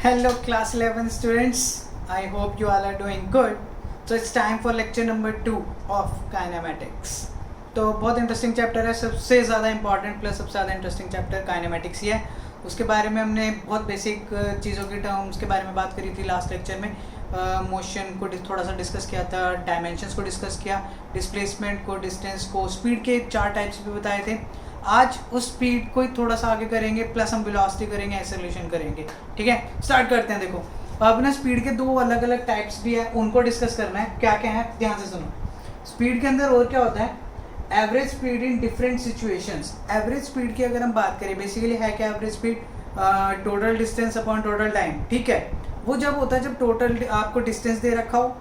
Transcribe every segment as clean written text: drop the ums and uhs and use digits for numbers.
Hello class 11 students, I hope you all are doing good. So it's time for lecture number 2 of kinematics. तो बहुत interesting chapter है, सबसे ज़्यादा important plus सबसे ज़्यादा interesting chapter kinematics ही है। उसके बारे में हमने बहुत बेसिक चीज़ों की टर्म्स के बारे में बात करी थी लास्ट लेक्चर में। मोशन को थोड़ा सा डिस्कस किया था, डायमेंशंस को डिस्कस किया, डिस्प्लेसमेंट को, डिस्टेंस को, स्पीड के 4 टाइप्स भी बताए थे। आज उस स्पीड को ही थोड़ा सा आगे करेंगे, प्लस हम वेलोसिटी करेंगे, एक्सेलरेशन करेंगे। ठीक है, स्टार्ट करते हैं। देखो अब ना स्पीड के 2 अलग अलग टाइप्स भी है, उनको डिस्कस करना है। क्या क्या है ध्यान से सुनो। स्पीड के अंदर और क्या होता है, average speed in different situations. Average speed की अगर हम बात करें, बेसिकली है क्या average speed, total distance upon total time. ठीक है, वो जब होता है जब टोटल आपको डिस्टेंस दे रखा हो,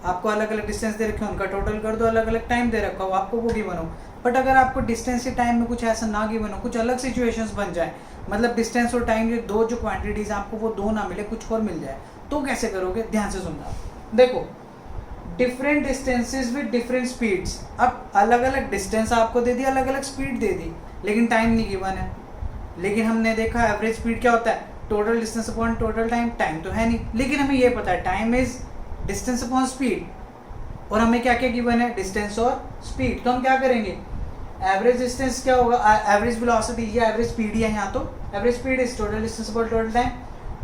आपको अलग अलग डिस्टेंस दे रखे हो, उनका टोटल कर दो, अलग अलग टाइम दे रखा हो, आपको वो गिवन हो। बट अगर आपको डिस्टेंस के टाइम में कुछ ऐसा ना गिवन हो, कुछ अलग सिचुएशंस बन जाए, मतलब डिस्टेंस और टाइम जो क्वांटिटीज आपको वो 2 ना मिले, कुछ और मिल जाए, तो कैसे करोगे? ध्यान से सुनना। देखो different distances with different speeds. अब अलग अलग डिस्टेंस आपको दे दी, अलग अलग स्पीड दे दी, लेकिन टाइम नहीं गिवन है। लेकिन हमने देखा एवरेज स्पीड क्या होता है, total distance upon total time. Time तो है नहीं, लेकिन हमें ये पता है time is distance upon speed, और हमें क्या क्या गिवन है, डिस्टेंस और स्पीड। तो हम क्या करेंगे, एवरेज डिस्टेंस क्या होगा, एवरेज वेलोसिटी, ये एवरेज स्पीड ही है यहाँ। तो average speed is total distance upon total time.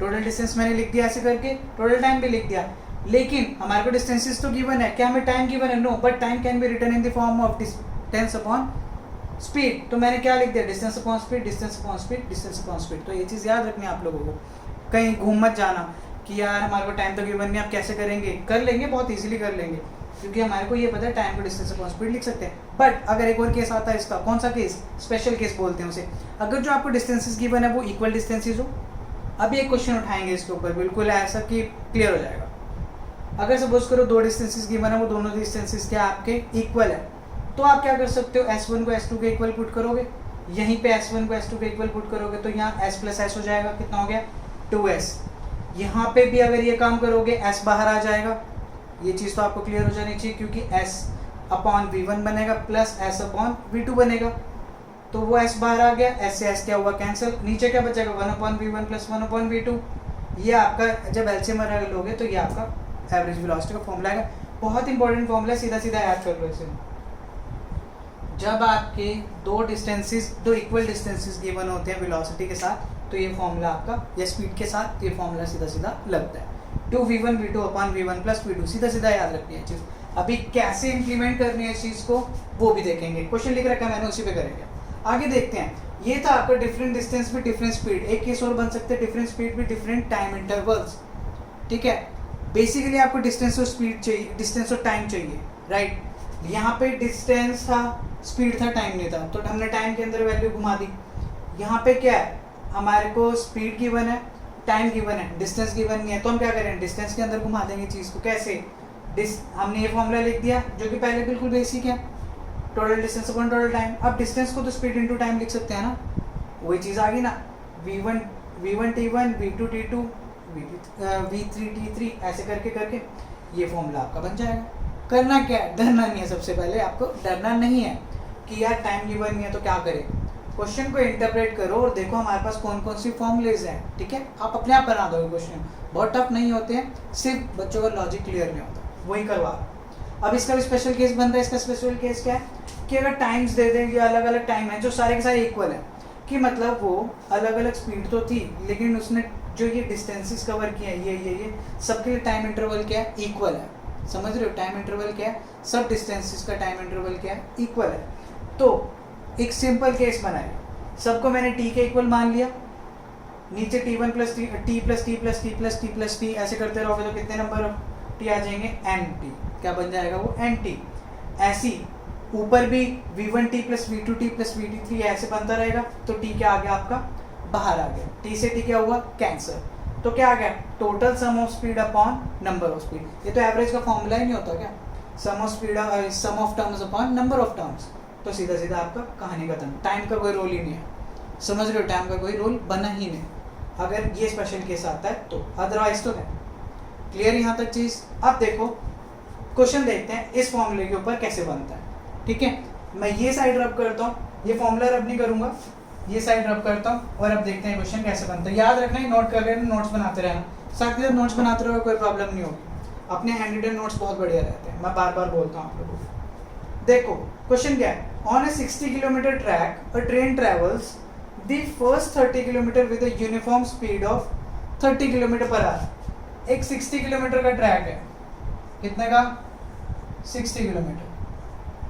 Total distance मैंने लिख दिया ऐसे करके, टोटल टाइम भी लिख दिया, लेकिन हमारे को डिस्टेंसेस तो गिवन है, क्या हमें टाइम गिवन है? No, but time can be written in the form of distance upon speed. तो मैंने क्या लिख दिया, distance upon speed, distance upon speed, distance upon speed. तो ये चीज़ याद रखनी है आप लोगों को, कहीं घूम मत जाना कि यार हमारे को टाइम तो गिवन नहीं, आप कैसे करेंगे। कर लेंगे, बहुत इजीली कर लेंगे, क्योंकि हमारे को ये पता है टाइम को डिस्टेंस अपॉन स्पीड लिख सकते हैं। बट अगर एक और केस आता है इसका, कौन सा केस, स्पेशल केस बोलते हैं उसे, अगर जो आपको डिस्टेंसेस गिवन है वो इक्वल डिस्टेंसेस हो। अभी एक क्वेश्चन उठाएंगे इसके ऊपर, बिल्कुल ऐसा कि क्लियर हो जाएगा। अगर सपोज करो 2 डिस्टेंसेस गिवन है, वो दोनों डिस्टेंसेस क्या आपके इक्वल है, तो आप क्या कर सकते हो, S1 को S2 के इक्वल पुट करोगे, यहीं पे S1 को S2 के इक्वल पुट करोगे, तो यहाँ S प्लस S हो जाएगा, कितना हो गया 2S। यहाँ पे भी अगर ये काम करोगे S बाहर आ जाएगा। ये चीज़ तो आपको क्लियर हो जानी चाहिए, क्योंकि S अपॉन V1 बनेगा प्लस S अपॉन V2 बनेगा, तो वो S बाहर आ गया, S से S क्या हुआ कैंसिल, नीचे क्या बचेगा 1 upon V1 plus 1 upon V2। ये आपका जब एलसीएम लोगे तो ये आपका एवरेज वेलोसिटी का फॉर्मूला है। बहुत इंपॉर्टेंट फॉर्मूला, सीधा सीधा याद कर लो इसे। जब आपके 2 डिस्टेंसेस, 2 इक्वल डिस्टेंसेस गिवन होते हैं वेलोसिटी के साथ, तो ये फॉर्मूला आपका, या स्पीड के साथ ये फॉर्मूला सीधा सीधा लगता है, 2v1 v2 upon v1 plus v2। सीधा सीधा याद रखनी है चीज़। अभी कैसे इंप्लीमेंट करनी है इस चीज़ को वो भी देखेंगे, क्वेश्चन लिख रखा है मैंने, उसी पे करेंगे। आगे देखते हैं, ये था आपका डिफरेंट डिस्टेंस भी डिफरेंट स्पीड। एक केस और बन सकते हैं, डिफरेंट स्पीड भी डिफरेंट टाइम इंटरवल्स। ठीक है, बेसिकली आपको डिस्टेंस और स्पीड चाहिए, डिस्टेंस और टाइम चाहिए, राइट। यहाँ पे डिस्टेंस था, स्पीड था, टाइम नहीं था, तो हमने टाइम के अंदर वैल्यू घुमा दी। यहाँ पे क्या है, हमारे को स्पीड गिवन है, टाइम गिवन है, डिस्टेंस गिवन नहीं है, तो हम क्या करें, डिस्टेंस के अंदर घुमा देंगे चीज़ को। कैसे, हमने ये फॉर्मूला लिख दिया जो कि पहले बिल्कुल बेसिक है, total distance upon total time. अब डिस्टेंस को तो स्पीड इनटू टाइम लिख सकते हैं ना, वही चीज़ आ गई ना, v1 t1, v2 t2, v3 t3, ऐसे करके करके ये फॉर्मूला आपका बन जाएगा। करना क्या है, डरना नहीं है। सबसे पहले आपको डरना नहीं है कि यार टाइम गिवन नहीं है तो क्या करें। क्वेश्चन को इंटरप्रेट करो और देखो हमारे पास कौन कौन सी फॉर्मूलेज हैं। ठीक है, आप अपने आप बना दोगे क्वेश्चन, बहुत टफ नहीं होते हैं, सिर्फ बच्चों का लॉजिक क्लियर नहीं होता, वही करवा। अब इसका भी स्पेशल केस बनता है। इसका स्पेशल केस क्या है कि अगर टाइम्स दे दें, या अलग अलग टाइम है जो सारे के सारे इक्वल है, कि मतलब वो अलग अलग स्पीड तो थी, लेकिन उसने जो ये डिस्टेंसेस कवर किया है, ये सबके लिए टाइम इंटरवल क्या है, इक्वल है। समझ रहे हो, टाइम इंटरवल क्या है, सब डिस्टेंसेस का टाइम इंटरवल क्या है, इक्वल है। तो एक सिंपल केस बनाए, सबको मैंने t के इक्वल मान लिया, नीचे t1 plus t plus t plus t plus t plus t, ऐसे करते रहोगे तो कितने नंबर t आ जाएंगे, nt। क्या बन जाएगा वो, nt। ऐसी ऊपर भी v1 t plus v2 t plus v3 ऐसे बनता रहेगा, तो t क्या आ गया आपका, बाहर आ गया, t से t क्या हुआ, कैंसर। तो क्या आ गया, total sum of speed upon number of speed. ये तो एवरेज का फॉर्मूला ही नहीं होता क्या, sum of speed, sum of terms upon number of terms. तो सीधा सीधा आपका कहानी खत्म, टाइम का कोई रोल ही नहीं है। समझ रहे हो, टाइम का कोई रोल बना ही नहीं अगर ये स्पेशल केस आता है तो, अदरवाइज तो है। क्लियर यहाँ तक चीज़। अब देखो क्वेश्चन देखते हैं इस फॉर्मूले के ऊपर कैसे बनता है। ठीक है, मैं ये साइड रब करता हूँ, ये फॉर्मूला रब नहीं करूँगा, ये साइड रब करता हूँ और अब देखते हैं क्वेश्चन कैसे बनता है। याद रखना है, नोट कर लेना, नोट्स बनाते रहना, साथ ही साथ नोट्स बनाते रहो, कोई प्रॉब्लम नहीं होगी। अपने हैंड रिटन नोट्स बहुत बढ़िया रहते हैं, मैं बार बार बोलता हूँ आप लोगों को। देखो क्वेश्चन क्या है, on A 60 kilometre track a train travels the first 30 kilometre with a uniform speed of 30 kilometre per our. एक 60 किलोमीटर का ट्रैक है, कितने का, 60 किलोमीटर।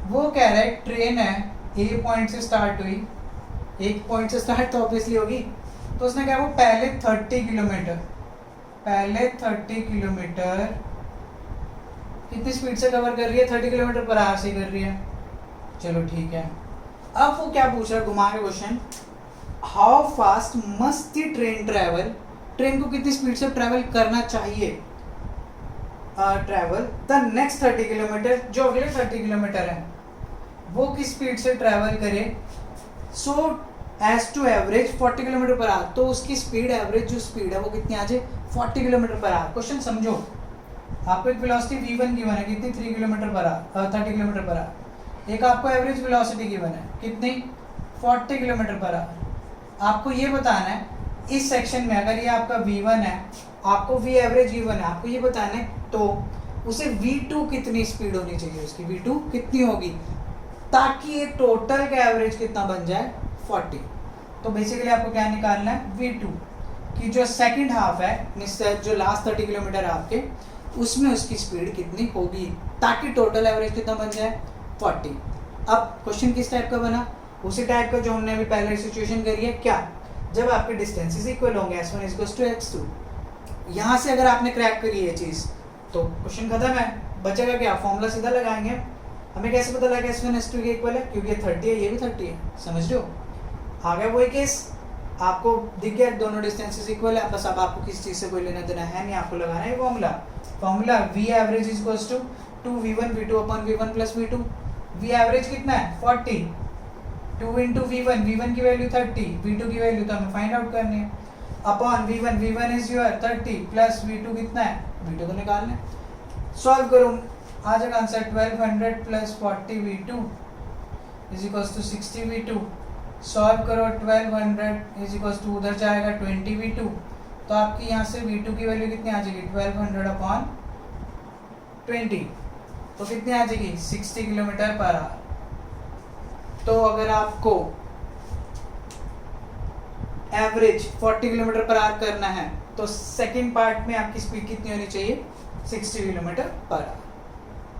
वो कह रहा है ट्रेन है ए पॉइंट से स्टार्ट हुई, एक पॉइंट से स्टार्ट तो ऑब्वियसली होगी, तो उसने कहा वो पहले 30 किलोमीटर कितनी स्पीड से कवर कर रही है, 30 किलोमीटर पर आवर से कर रही है। चलो ठीक है, अब वो क्या पूछ रहा है घुमा के question, how fast must the train travel, train को कितनी स्पीड से ट्रेवल करना चाहिए, ट्रेवल द नेक्स्ट 30 किलोमीटर, जो अगले 30 किलोमीटर है वो किस स्पीड से ट्रेवल करे, so as to average 40 kilometre per hour. तो उसकी स्पीड, एवरेज जो स्पीड है वो कितनी आ जाए, 40 किलोमीटर पर आवर। क्वेश्चन समझो, आपको एक वेलोसिटी v1 गिवन है, कितनी, 3 kilometre per our, 30 kilometre per our. एक आपको एवरेज वेलोसिटी गिवन है, कितनी, 40 किलोमीटर पर आवर। आपको ये बताना है इस सेक्शन में, अगर ये आपका v1 है, आपको v एवरेज गिवन है, आपको ये बताना है तो उसे v2 कितनी स्पीड होनी चाहिए, उसकी v2 कितनी होगी, ताकि ये टोटल का एवरेज कितना बन जाए, 40। तो बेसिकली आपको क्या निकालना है, v2 की जो सेकंड हाफ है, जो लास्ट 30 किलोमीटर है आपके, उसमें उसकी स्पीड कितनी होगी, ताकि टोटल एवरेज कितना बन जाए, 40। अब क्वेश्चन किस टाइप का बना, उसी टाइप का जो हमने अभी पहले सिचुएशन करी है, क्या, जब आपके डिस्टेंसेस इक्वल होंगे, s1 = x2, यहाँ से अगर आपने क्रैक करी ये चीज़ तो क्वेश्चन खत्म है, बचेगा क्या, फॉर्मूला सीधा लगाएंगे। हमें कैसे पता लगा s1 s2 के इक्वल है, क्योंकि ये 30 है, ये भी 30 है, समझ रहे हो। आ गया वही केस, आपको दिख गया दोनों डिस्टेंसेस इक्वल है, बस अब आपको किस चीज़ से कोई लेना देना है नहीं, आपको लगाना है formula v average = 2v1 v2/v1 + v2। v average कितना है, 40, 2 × v1 की वैल्यू 30, v2 की वैल्यू तो हमें फाइंड आउट करनी है, upon v1 is your 30 plus v2 कितना है, v2 को निकालना है। सॉल्व करो, आ जाएगा answer 1200 plus 40 v2 = 60 v2। Solve करो, 1200 उधर जाएगा 20 v2, तो आपकी यहाँ से v2 की वैल्यू कितनी आ जाएगी, 1200/20, तो कितनी आ जाएगी, 60 किलोमीटर पर आवर। तो अगर आपको एवरेज 40 किलोमीटर पर आवर करना है तो सेकंड पार्ट में आपकी स्पीड कितनी होनी चाहिए, 60 किलोमीटर पर आवर।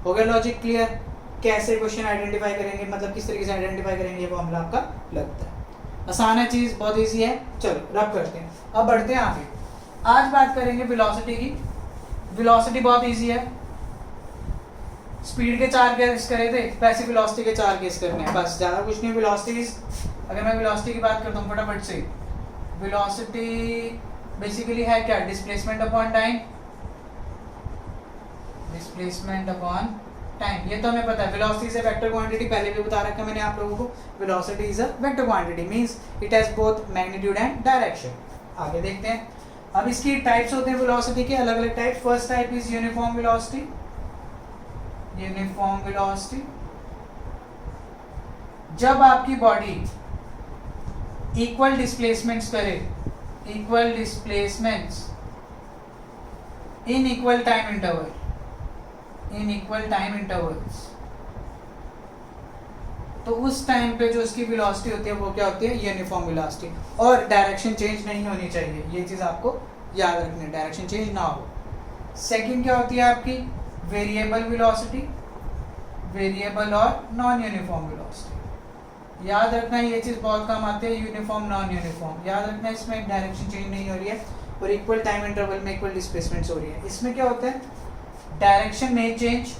हो गया लॉजिक क्लियर, कैसे क्वेश्चन आइडेंटिफाई करेंगे, मतलब किस तरीके से आइडेंटिफाई करेंगे, वो फॉर्मूला आपका लगता है। आसान है चीज़, बहुत ईजी है। चलो रब करते हैं, अब बढ़ते हैं आगे। आज बात करेंगे वेलोसिटी की। वेलोसिटी बहुत ईजी है, स्पीड के 4 केस करे थे, वैसे वेलोसिटी के 4 केस करने हैं, बस ज़्यादा कुछ नहीं। वेलोसिटीज, अगर मैं वेलोसिटी की बात करता हूँ फटाफट से, वेलोसिटी बेसिकली है क्या, displacement upon time, displacement upon time, ये तो हमें पता है। Velocity is a vector quantity, पहले भी बता रखा मैंने आप लोगों को, velocity is a vector quantity, means it has both magnitude and direction. आगे देखते हैं, अब इसकी टाइप्स होते हैं वेलोसिटी के, अलग अलग type. First type is uniform velocity, uniform velocity, जब आपकी बॉडी इक्वल डिस्प्लेसमेंट्स करे, equal displacements in equal time interval, in equal time intervals, तो उस टाइम पे जो उसकी वेलोसिटी होती है वो क्या होती है, यूनिफॉर्म वेलोसिटी। और डायरेक्शन चेंज नहीं होनी चाहिए, ये चीज़ आपको याद रखनी है, डायरेक्शन चेंज ना हो। सेकंड क्या होती है आपकी, वेरिएबल वेलोसिटी, वेरिएबल और नॉन यूनिफॉर्म वेलोसिटी। याद रखना ये चीज़ बहुत काम आती है, यूनिफॉर्म नॉन यूनिफॉर्म, याद रखना इसमें डायरेक्शन चेंज नहीं हो रही है और इक्वल टाइम इंटरवल में इक्वल डिस्प्लेसमेंट्स हो रही है। इसमें क्या होता है, डायरेक्शन में चेंज,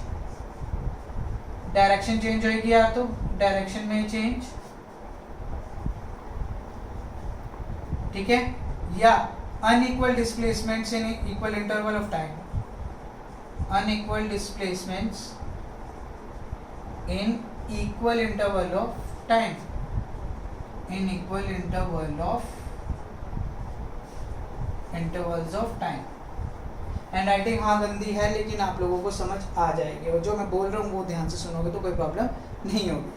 डायरेक्शन चेंज होगी या तो डायरेक्शन में चेंज, ठीक है, या unequal displacements in equal interval of time, unequal displacements in equal interval of time, in equal intervals of time. And writing हाँ गंदी है, लेकिन आप लोगों को समझ आ जाएगी, और जो मैं बोल रहा हूँ वो ध्यान से सुनोगे तो कोई प्रॉब्लम नहीं होगी।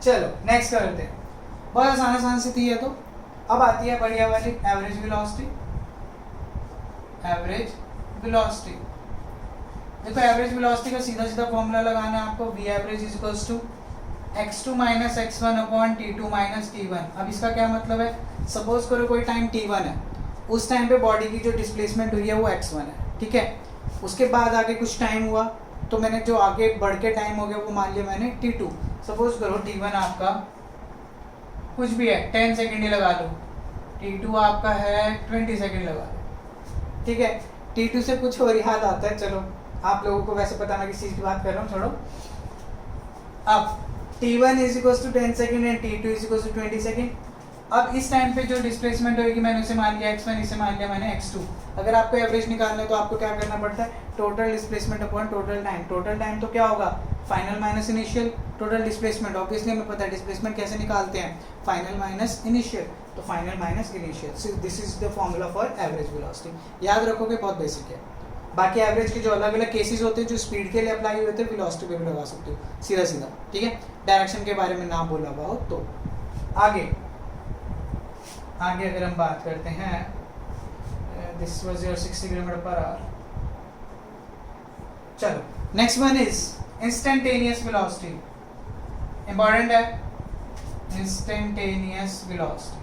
चलो नेक्स्ट करते हैं। बहुत आसान सी थी है। तो अब आती है बढ़िया वाली एवरेज वेलोसिटी। एवरेज वेलोसिटी, देखो एवरेज वेलोसिटी का सीधा सीधा फॉर्मूला लगाना है आपको, v average is equals to x2 minus x1 upon t2 minus t1। अब इसका क्या मतलब है, सपोज करो कोई टाइम t1 है, उस टाइम पे बॉडी की जो डिस्प्लेसमेंट हुई है वो x1 है, ठीक है। उसके बाद आगे कुछ टाइम हुआ तो मैंने जो आगे बढ़ के टाइम हो गया वो मान लिया मैंने t2। सपोज करो t1 आपका कुछ भी है 10 सेकेंड ही लगा लो, t2 आपका है 20 सेकेंड लगा लो, ठीक है। t2 से कुछ और याद आता है, चलो आप लोगों को वैसे पता मैं किस चीज़ की बात कर रहा हूँ, छोड़ो। अब t1 is equal to 10 second and t2 is equal to 20 second. अब इस टाइम पे जो डिस्प्लेसमेंट होगी मैंने उसे मान लिया x1, इसे मान लिया मैंने x2। अगर आपको एवरेज निकालना है तो आपको क्या करना पड़ता है, total displacement upon total time. Total time तो क्या होगा, final minus initial, total displacement obviously हमें पता है डिस्प्लेसमेंट कैसे निकालते हैं, फाइनल माइनस इनिशियल, तो final minus initial. So this is the formula for average velocity. याद रखोगे, बहुत बेसिक है। बाकी एवरेज के जो अलग अलग केसेस होते हैं जो स्पीड के लिए अप्लाई होते हैं, वेलोसिटी पे भी लगा सकते हो सीधा सीधा, ठीक है। डायरेक्शन के बारे में ना बोला हुआ हो तो। आगे अगर हम बात करते हैं, this was your 60 kilometre per hour. चलो next one is instantaneous velocity. Important है इंस्टेंटेनियस वेलोसिटी,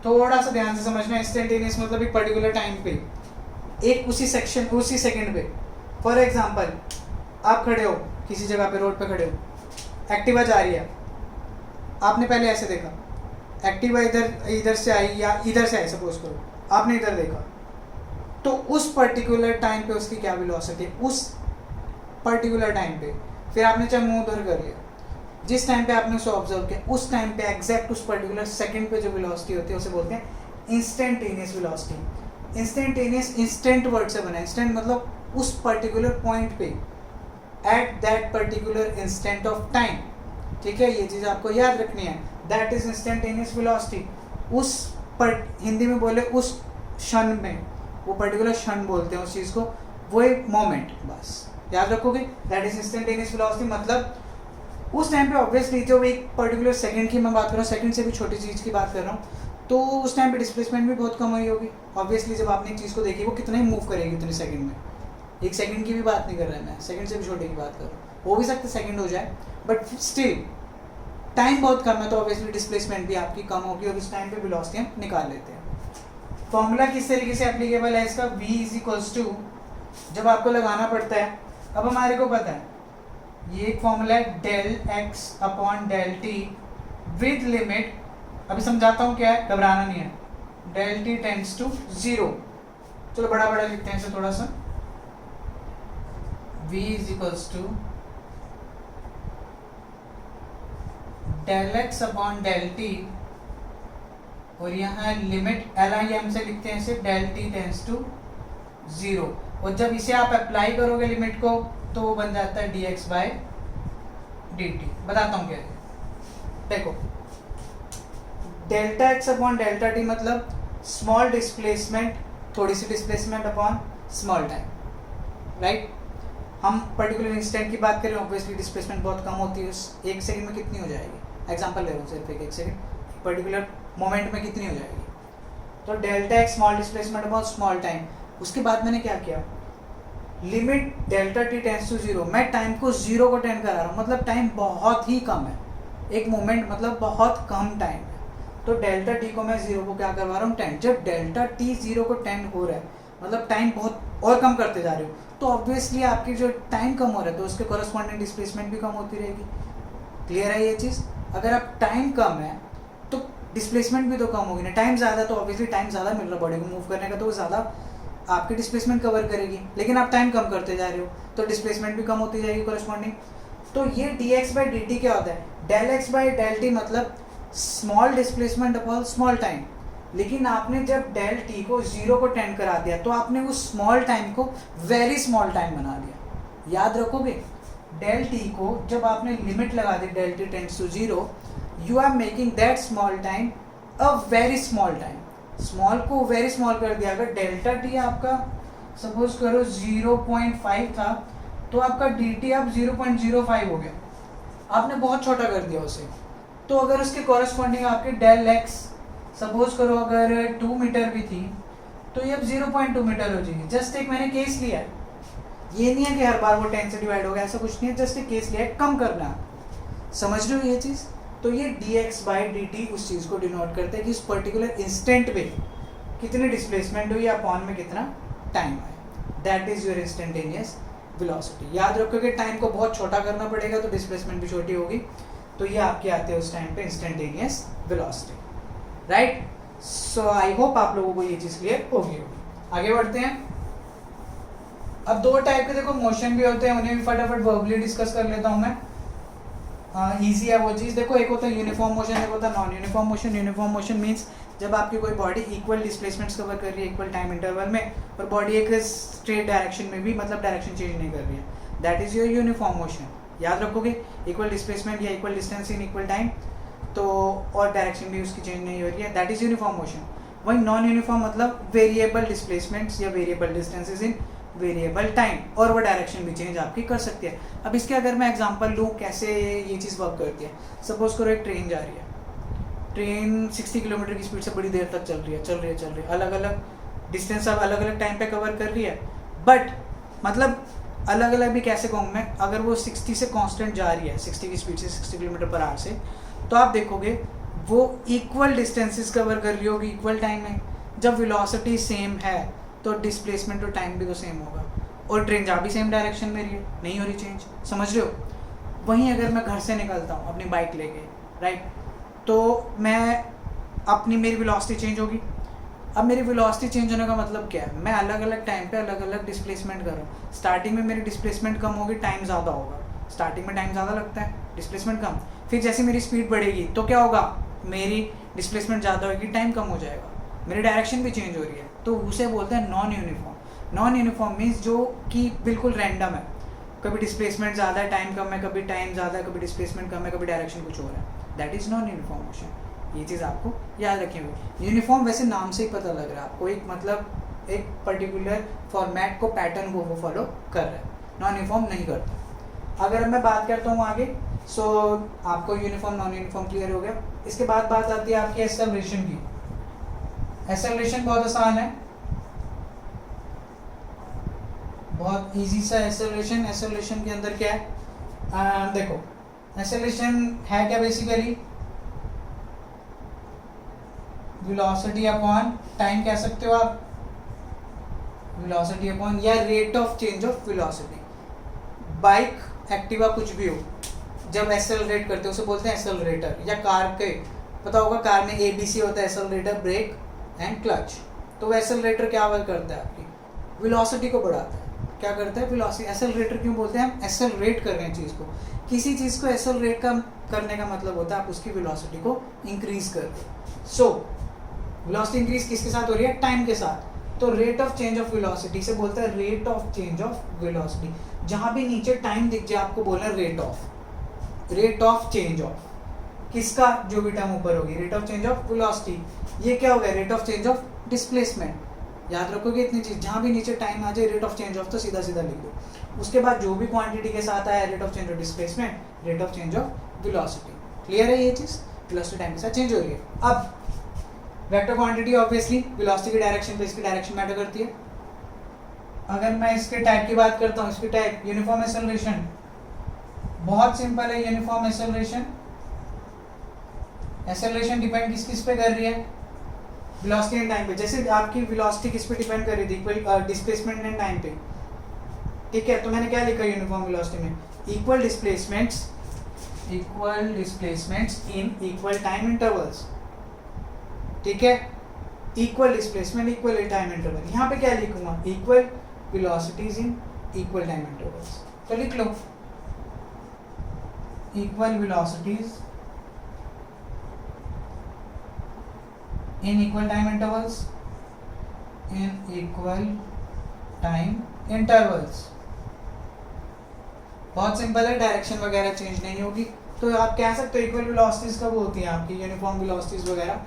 थोड़ा सा ध्यान से समझना। इंस्टेंटेनियस मतलब एक पर्टिकुलर टाइम पे, एक उसी सेकंड पे। फॉर एग्जांपल आप खड़े हो किसी जगह पे, रोड पे खड़े हो, एक्टिवा जा रही है, आपने पहले ऐसे देखा, एक्टिवा इधर से आई या इधर से आई, सपोज करो आपने इधर देखा, तो उस पर्टिकुलर टाइम पे उसकी क्या वेलोसिटी है उस पर्टिकुलर टाइम पे। फिर आपने चाहे मुंह उधर कर लिया, जिस टाइम पे आपने उसे ऑब्जर्व किया उस टाइम पे एग्जैक्ट उस पर्टिकुलर सेकंड पे जो वेलोसिटी होती है उसे बोलते हैं instantaneous velocity. Instantaneous instant word से बना है, इंस्टेंट मतलब उस पर्टिकुलर पॉइंट पे, at that particular instant of time, ठीक है। ये चीज़ आपको याद रखनी है, दैट इज इंस्टेंटेनियस वेलोसिटी। उस पर हिंदी में बोले उस क्षण में, वो पर्टिकुलर क्षण बोलते हैं उस चीज़ को, वो एक मोमेंट, बस याद रखोगे। दैट इज इंस्टेंटेनियस वेलोसिटी मतलब उस टाइम पे ऑब्वियसली जो एक पर्टिकुलर सेकंड की मैं बात कर रहा हूँ, सेकंड से भी छोटी चीज़ की बात कर रहा हूँ, तो उस टाइम पे डिस्प्लेसमेंट भी बहुत कम हुई होगी ऑब्वियसली। जब आपने एक चीज़ को देखी वो कितना ही मूव करेगी उतने सेकंड में, एक सेकंड की भी बात नहीं कर रहा है मैं, सेकंड से भी छोटे की बात कर रहा हूँ। हो भी सकता है सेकंड हो जाए, बट स्टिल टाइम बहुत कम है, तो ऑब्वियसली डिस्प्लेसमेंट भी आपकी कम होगी और उस टाइम पे वेलोसिटी हम निकाल लेते हैं। फॉर्मूला किस तरीके से एप्लीकेबल है इसका, v इज इक्वल्स टू, जब आपको लगाना पड़ता है, अब हमारे को पता है ये एक फॉर्मूला है del x upon del t with limit, अभी समझाता हूँ क्या है, घबराना नहीं है, डेल t टेंड्स टू 0। चलो बड़ा बड़ा लिखते हैं इसे थोड़ा सा, v is equals to del x upon del t, और यहाँ लिमिट LIM से लिखते हैं इसे, डेल t टेंड्स टू 0। और जब इसे आप अप्लाई करोगे लिमिट को तो वो बन जाता है dx बाय dt। बताता हूँ क्या है, देखो delta x upon delta t मतलब स्मॉल डिस्प्लेसमेंट, थोड़ी सी displacement upon small time, right. हम पर्टिकुलर इंस्टेंट की बात करें, ऑब्वियसली डिस्प्लेसमेंट बहुत कम होती है, उस एक सेकंड में कितनी हो जाएगी, एग्जांपल ले रहा हूँ सिर्फ एक सेकंड, पर्टिकुलर मोमेंट में कितनी हो जाएगी, तो delta x small displacement upon small time. उसके बाद मैंने क्या किया, limit delta t tends to 0, मैं टाइम को 0 को टेंड करा रहा हूँ, मतलब टाइम बहुत ही कम है, एक मोमेंट मतलब बहुत कम टाइम है, तो डेल्टा t को मैं 0 को क्या करवा रहा हूँ, टेंड। जब डेल्टा t 0 को टेंड हो रहा है मतलब टाइम बहुत और कम करते जा रहे हो, तो ऑब्वियसली आपकी जो टाइम कम हो रहा है तो उसके कॉरस्पॉन्डिंग डिस्प्लेसमेंट भी कम होती रहेगी। क्लियर है ये चीज़, अगर आप टाइम कम है तो डिस्प्लेसमेंट भी तो कम होगी ना, टाइम ज़्यादा तो ऑब्वियसली टाइम ज़्यादा मिल रहा है बॉडी को मूव करने का, तो वो ज़्यादा आपकी डिस्प्लेसमेंट कवर करेगी, लेकिन आप टाइम कम करते जा रहे हो तो डिस्प्लेसमेंट भी कम होती जाएगी कॉरस्पॉन्डिंग। तो ये dx बाई dt क्या होता है, del x by del t मतलब small displacement upon small time, लेकिन आपने जब डेल t को 0 को टेंड करा दिया तो आपने उस स्मॉल टाइम को वेरी स्मॉल टाइम बना दिया। याद रखोगे, डेल t को जब आपने लिमिट लगा दी del t tends to 0, you are making that small time a very small time, small को वेरी स्मॉल कर दिया। अगर डेल्टा t आपका सपोज करो 0.5 था तो आपका dt अब 0.05 हो गया, आपने बहुत छोटा कर दिया उसे, तो अगर उसके कॉरस्पॉन्डिंग आपके डेल एक्स सपोज करो अगर 2 मीटर भी थी तो ये अब 0.2 मीटर हो जाएगी। जस्ट एक मैंने केस लिया है, ये नहीं है कि हर बार वो 10 से डिवाइड होगा, ऐसा कुछ नहीं है, जस्ट एक केस लिया है, कम करना है। समझ रहे हो ये चीज़? तो ये dx/dt उस चीज़ को डिनोट करता है कि इस पर्टिकुलर इंस्टेंट पे कितनी डिस्प्लेसमेंट हुई या अपॉन में कितना टाइम है। That is your instantaneous velocity. याद रखो कि टाइम को बहुत छोटा करना पड़ेगा तो डिस्प्लेसमेंट भी छोटी होगी। तो ये आपके आते हैं उस टाइम पे instantaneous velocity, right. So I hope आप लोगों को ये चीज़ क्लियर होगी। आगे बढ़ते हैं। अब दो टाइप के देखो मोशन भी होते हैं, उन्हें भी फटाफट वर्बली डिस्कस कर लेता हूँ मैं। ईजी है वो चीज़। देखो एक होता है यूनिफॉर्म मोशन, एक होता है non uniform motion. Uniform motion means जब आपकी कोई बॉडी इक्वल डिस्प्लेसमेंट्स कवर कर रही है इक्वल टाइम इंटरवल में, और बॉडी एक स्ट्रेट डायरेक्शन में भी, मतलब डायरेक्शन चेंज नहीं कर रही है, that is your uniform motion. याद रखोगे, इक्वल डिस्प्लेसमेंट या equal distance in equal time, तो और डायरेक्शन भी उसकी चेंज नहीं हो रही है, दैट इज यूनिफॉर्म मोशन। वही नॉन यूनिफॉर्म मतलब वेरिएबल डिस्प्लेसमेंट्स या वेरिएबल डिस्टेंसेज इन वेरिएबल टाइम, और वो डायरेक्शन भी चेंज आपकी कर सकती है। अब इसके अगर मैं एग्जांपल लूँ कैसे ये चीज़ वर्क करती है, सपोज करो एक ट्रेन जा रही है, ट्रेन 60 किलोमीटर की स्पीड से बड़ी देर तक चल रही है, अलग अलग डिस्टेंस अब अलग अलग टाइम पे कवर कर रही है, बट मतलब अलग अलग भी कैसे कहूँ मैं, अगर वो 60 से कांस्टेंट जा रही है, 60 की स्पीड से 60 किलोमीटर पर आवर से, तो आप देखोगे वो इक्वल डिस्टेंसेस कवर कर रही होगी इक्वल टाइम में। जब वेलोसिटी सेम है तो डिस्प्लेसमेंट और टाइम भी तो सेम होगा, और ट्रेन जा भी सेम डायरेक्शन में रही है, नहीं हो रही चेंज, समझ रहे हो। वहीं अगर मैं घर से निकलता हूँ अपनी बाइक लेके, राइट, तो मैं अपनी मेरी वेलोसिटी चेंज होगी। अब मेरी वेलोसिटी चेंज होने का मतलब क्या है, मैं अलग अलग टाइम पे अलग अलग डिस्प्लेसमेंट कर रहा हूँ। स्टार्टिंग में मेरी डिस्प्लेसमेंट कम होगी, टाइम ज़्यादा होगा, स्टार्टिंग में टाइम ज़्यादा लगता है, डिस्प्लेसमेंट कम। फिर जैसे मेरी स्पीड बढ़ेगी तो क्या होगा, मेरी डिस्प्लेसमेंट ज़्यादा होगी, टाइम कम हो जाएगा, मेरी डायरेक्शन भी चेंज हो रही है, तो उसे बोलते हैं non uniform. Non uniform means जो कि बिल्कुल रैंडम है, कभी डिस्प्लेसमेंट ज़्यादा है, टाइम कम है, कभी टाइम ज़्यादा है, कभी डिस्प्लेसमेंट कम है, कभी डायरेक्शन कुछ और है, that is non uniform motion. ये चीज़ आपको याद रखनी होगी। यूनिफॉर्म वैसे नाम से ही पता लग रहा है आपको, एक मतलब एक पर्टिकुलर फॉर्मेट को, पैटर्न को वो फॉलो कर रहा है, नॉन यूनिफॉर्म नहीं करता। अगर मैं बात करता हूँ आगे, सो आपको यूनिफॉर्म नॉन यूनिफॉर्म क्लियर हो गया। इसके बाद बात आती है आपकी एक्सेलरेशन की। एक्सेलरेशन बहुत आसान है, बहुत इजी सा एक्सेलरेशन। एक्सेलरेशन के अंदर क्या है, देखो एक्सेलरेशन है क्या, बेसिकली वेलोसिटी अपॉन टाइम कह सकते हो आप, वेलोसिटी अपॉन या rate of change of velocity. Bike, Activa, कुछ भी हो, जब एक्सेलरेट करते हो उसे बोलते हैं एक्सेलरेटर। या कार के पता होगा, कार में ABC होता है, एक्सेलरेटर, ब्रेक एंड क्लच। तो एक्सेलरेटर क्या वर्क करता है, आपकी वेलोसिटी को बढ़ाता है। क्या करता है, वेलोसिटी। एक्सेलरेटर क्यों बोलते हैं, हम एक्सेलरेट कर रहे हैं चीज़ को। किसी चीज़ को एक्सेलरेट करने का मतलब होता है आप उसकी वेलोसिटी को इंक्रीज कर दो। सो वेलोसिटी इंक्रीज किसके साथ हो रही है, टाइम के साथ। तो rate of change of velocity से बोलते हैं rate of change of velocity. जहाँ भी नीचे टाइम दिख जाए आपको बोलना रेट ऑफ चेंज ऑफ किसका, जो भी टर्म ऊपर होगी, rate of change of velocity. ये क्या हो गया, rate of change of displacement. याद रखोगे इतनी चीज, जहाँ भी नीचे टाइम आ जाए रेट ऑफ चेंज ऑफ तो सीधा सीधा लिख दो। उसके बाद जो भी क्वांटिटी के साथ आया, rate of change of displacement, rate of change of velocity. Clear है ये चीज, वेलोसिटी टाइम के साथ चेंज हो रही है। अब वेक्टर क्वांटिटी ऑब्वियसली वेलोसिटी की डायरेक्शन पे इसकी डायरेक्शन मैटर करती है। अगर मैं इसके टाइप की बात करता हूँ, इसकी टाइप यूनिफॉर्म एक्सेलरेशन, बहुत सिंपल है। यूनिफॉर्म एक्सेलरेशन, एक्सेलरेशन डिपेंड किस पे कर रही है, वेलोसिटी एंड टाइम पे। जैसे आपकी वेलोसिटी किस पे डिपेंड कर रही थी, इक्वल डिस्प्लेसमेंट एंड टाइम पे, ठीक है। तो मैंने क्या लिखा यूनिफॉर्म वेलोसिटी में, equal displacements in equal time intervals, ठीक है। Equal displacement, equal time interval. यहाँ पे क्या लिखूंगा, equal velocities in equal time intervals. तो लिख लो equal velocities in equal time intervals, बहुत सिंपल है, डायरेक्शन वगैरह चेंज नहीं होगी। तो आप कह सकते हो इक्वल वेलोसिटीज कब होती हैं आपकी, यूनिफॉर्म वेलोसिटीज वगैरह,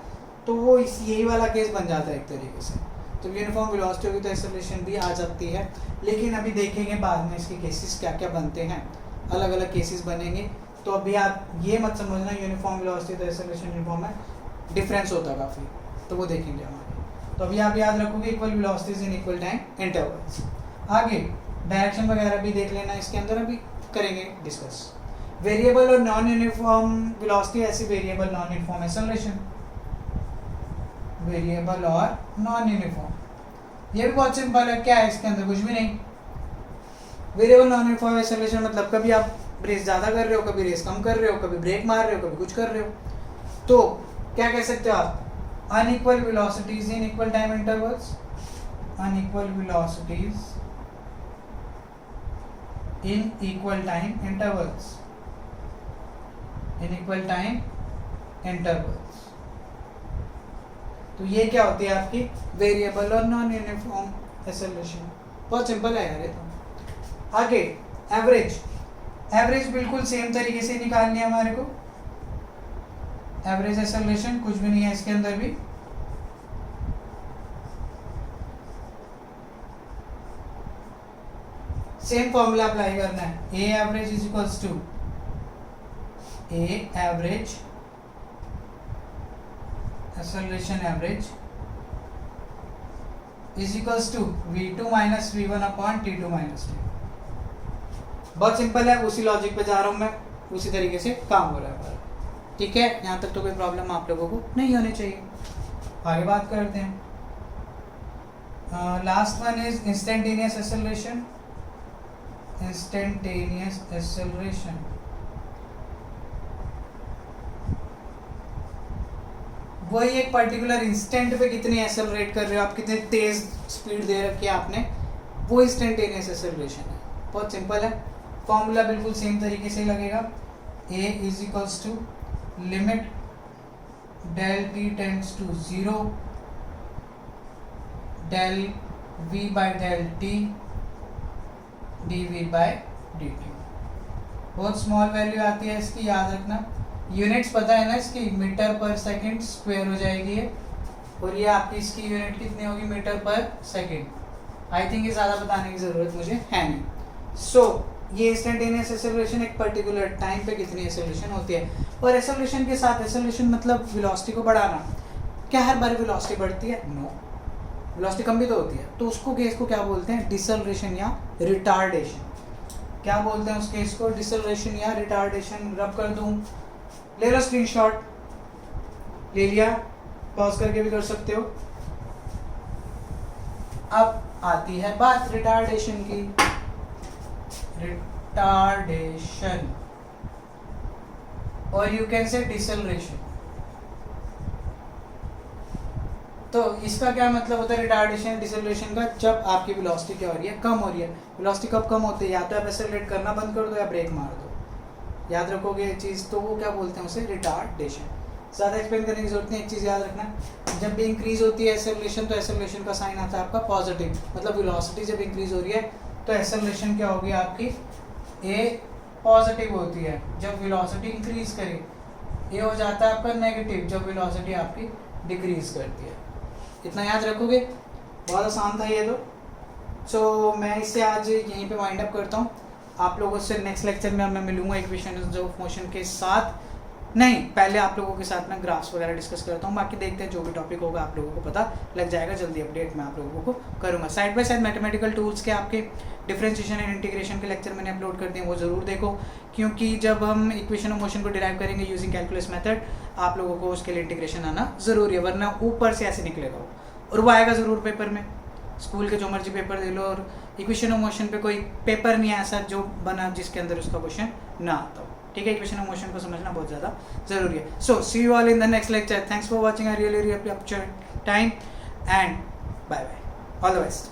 तो वो यही वाला केस बन जाता है एक तरीके से। तो यूनिफॉर्म वेलोसिटी होगी तो एक्सेलरेशन भी आ जाती है। लेकिन अभी देखेंगे बाद में इसके केसेस क्या क्या बनते हैं, अलग अलग केसेस बनेंगे। तो अभी आप ये मत समझना यूनिफॉर्म वेलोसिटी तो एक्सेलरेशन यूनिफॉर्म है, डिफरेंस होता है काफ़ी, तो वो देखेंगे हमारे। तो अभी आप याद रखोगे equal velocities in equal time intervals. आगे डायरेक्शन वगैरह भी देख लेना, इसके अंदर अभी करेंगे डिस्कस। वेरिएबल और नॉन यूनिफॉर्म वेलोसिटी, ऐसी variable non uniform acceleration, variable और नॉन यूनिफॉर्म, ये भी बहुत सिंपल है। क्या है इसके अंदर? कुछ भी नहीं। वेरिएबल नॉन यूनिफॉर्म एक्सेलरेशन मतलब कभी आप रेस ज़्यादा कर रहे हो, कभी रेस कम कर रहे हो, कभी ब्रेक मार रहे हो, कभी कुछ कर रहे हो, तो क्या कह सकते हो आप? Unequal velocities in equal time intervals, unequal velocities in equal time intervals, in equal time intervals. तो ये क्या होती है आपकी वेरिएबल और नॉन यूनिफॉर्म एक्सेलरेशन। बहुत सिंपल है यार ये तो। आगे एवरेज, एवरेज बिल्कुल सेम तरीके से निकालनी है हमारे को। एवरेज एक्सेलरेशन कुछ भी नहीं है इसके अंदर भी, सेम फॉर्मूला अप्लाई करना है। A average is equals to, a average acceleration average is equals to v2 minus v1 upon t2 minus t। बहुत सिंपल है, उसी लॉजिक पे जा रहा हूँ मैं, उसी तरीके से काम हो रहा है। ठीक है, यहाँ तक तो कोई प्रॉब्लम आप लोगों को नहीं होनी चाहिए। आगे बात करते हैं। Last one is instantaneous acceleration, instantaneous acceleration. वही एक पर्टिकुलर इंस्टेंट पे कितनी एक्सेलरेट कर रहे हो आप, कितने तेज स्पीड दे रखी है आपने, वो इंस्टेंटेनियस एक्सेलरेशन है। बहुत सिंपल है, फॉर्मूला बिल्कुल सेम तरीके से लगेगा। A is equals to limit del T tends to 0 del V by del T D V by D T. बहुत स्मॉल वैल्यू आती है इसकी, याद रखना। यूनिट्स पता है ना इसकी, मीटर पर सेकंड स्क्वायर हो जाएगी ये, और ये आपकी इसकी यूनिट कितनी होगी? मीटर पर सेकंड। आई थिंक ये ज़्यादा बताने की ज़रूरत मुझे है नहीं। सो ये इंस्टेंटेनियस एक्सेलरेशन एक पर्टिकुलर टाइम पे कितनी एक्सेलरेशन होती है। और एक्सेलरेशन के साथ, एक्सेलरेशन मतलब वेलोसिटी को बढ़ाना, क्या हर बार वेलोसिटी बढ़ती है? नो, वेलोसिटी कम भी तो होती है। तो उसको केस को क्या बोलते हैं? डिसेलरेशन या रिटार्डेशन। क्या बोलते हैं उस केस को? डिसेलरेशन या रिटार्डेशन। रब कर दूं, ले लो स्क्रीनशॉट, ले लिया, पॉज करके भी कर सकते हो। अब आती है बात रिटार्डेशन की। रिटार्डेशन और यू कैन से डिसेलरेशन। तो इसका क्या मतलब होता है रिटार्डेशन डिसेलरेशन का? जब आपकी वेलोसिटी क्या हो रही है? कम हो रही है। वेलोसिटी कब कम होती है? या तो आप एक्सेलरेट करना बंद कर दो या ब्रेक मार दो। याद रखोगे ये चीज़, तो वो क्या बोलते हैं उसे? रिटार्डेशन। ज़्यादा एक्सप्लेन करने की जरूरत नहीं, एक चीज़ याद रखना, जब भी इंक्रीज होती है एक्सेलरेशन तो एक्सेलरेशन का साइन आता है आपका पॉजिटिव। मतलब वेलोसिटी जब इंक्रीज हो रही है तो एक्सेलरेशन क्या होगी आपकी? ए पॉजिटिव होती है। जब वेलोसिटी इंक्रीज करे ये हो जाता है आपका नेगेटिव, जब वेलोसिटी आपकी डिक्रीज करती है। इतना याद रखोगे, बहुत आसान था ये तो। सो मैं इससे आज यहीं पे वाइंड अप करता हूँ। आप लोगों से नेक्स्ट लेक्चर में मैं मिलूंगा इक्वेशंस ऑफ मोशन के साथ। नहीं, पहले आप लोगों के साथ मैं ग्राफ्स वगैरह डिस्कस करता हूँ, बाकी देखते हैं जो भी टॉपिक होगा आप लोगों को पता लग जाएगा। जल्दी अपडेट मैं आप लोगों को करूँगा। Side by side mathematical tools के आपके डिफरेंशिएशन एंड इंटीग्रेशन के लेक्चर मैंने अपलोड कर दिए, वो ज़रूर देखो, क्योंकि जब हम इक्वेशन ऑफ मोशन को डिराइव करेंगे यूजिंग कैलकुलस मेथड, आप लोगों को उसके लिए इंटीग्रेशन आना ज़रूरी है, वरना ऊपर से ऐसे निकलेगा वो, और वो आएगा ज़रूर पेपर में। स्कूल के जो मर्जी पेपर दे लो, और इक्वेशन ऑफ मोशन पे कोई पेपर नहीं है ऐसा जो बना जिसके अंदर उसका क्वेश्चन ना आता हो। ठीक है, इक्वेशन ऑफ मोशन को समझना बहुत ज़्यादा ज़रूरी है। So see you all in the next lecture. Thanks for watching. I really अपनी time and bye bye, all the best.